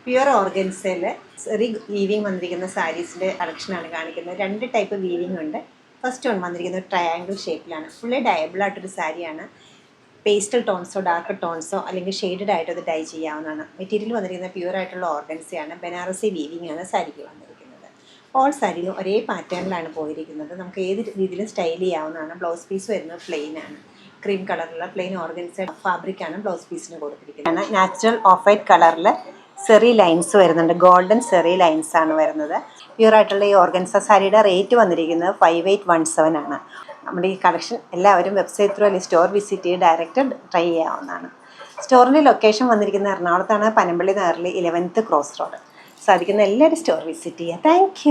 Pure ഓർഗൻസയിൽ cherry weaving വന്നിരിക്കുന്ന സാരീസിൻ്റെ കളക്ഷനാണ് കാണിക്കുന്നത്. 2 ടൈപ്പ് വീവിങ് ഉണ്ട്. ഫസ്റ്റ് വൺ വന്നിരിക്കുന്നത് ട്രയാങ്കിൾ ഷേപ്പിലാണ്. ഫുള്ളി ഡയബിൾ ആയിട്ടൊരു സാരിയാണ്. പേസ്റ്റൽ ടോൺസോ ഡാർക്ക് ടോൺസോ അല്ലെങ്കിൽ ഷെയ്ഡഡ് ആയിട്ട് അത് ഡൈ ചെയ്യാവുന്നതാണ്. മെറ്റീരിയൽ വന്നിരിക്കുന്നത് പ്യുവർ ആയിട്ടുള്ള ഓർഗൻസയാണ്. ബനാറസി വീവിങ് ആണ് സാരിക്ക് വന്നിരിക്കുന്നത്. ഓൾ സാരിയിലും ഒരേ പാറ്റേണിലാണ് പോയിരിക്കുന്നത്. നമുക്ക് ഏത് രീതിയിലും സ്റ്റൈൽ ചെയ്യാവുന്നതാണ്. ബ്ലൗസ് പീസ് വരുന്നത് പ്ലെയിൻ ആണ്. ക്രീം കളറിലുള്ള പ്ലെയിൻ ഓർഗൻസ ഫാബ്രിക്കാണ് ബ്ലൗസ് പീസിന് കൊടുത്തിരിക്കുന്നത്. നാച്ചുറൽ ഓഫ് വൈറ്റ് കളറിൽ സെറി ലൈൻസ് വരുന്നുണ്ട്. ഗോൾഡൻ സെറി ലൈൻസ് ആണ് വരുന്നത്. പ്യുവർ ആയിട്ടുള്ള ഈ ഓർഗൻസ സാരിയുടെ റേറ്റ് വന്നിരിക്കുന്നത് 5817 ആണ്. നമ്മുടെ ഈ കളക്ഷൻ എല്ലാവരും വെബ്സൈറ്റ് ത്രൂ അല്ലെങ്കിൽ സ്റ്റോർ വിസിറ്റ് ചെയ്ത് ഡയറക്റ്റ് ട്രൈ ചെയ്യാവുന്നതാണ്. സ്റ്റോറിൻ്റെ ലൊക്കേഷൻ വന്നിരിക്കുന്നത് എറണാകുളത്താണ്. പനമ്പള്ളി നഗറിൽ 11th ക്രോസ് റോഡ്. സാധിക്കുന്ന എല്ലാവരും സ്റ്റോർ വിസിറ്റ് ചെയ്യുക. താങ്ക്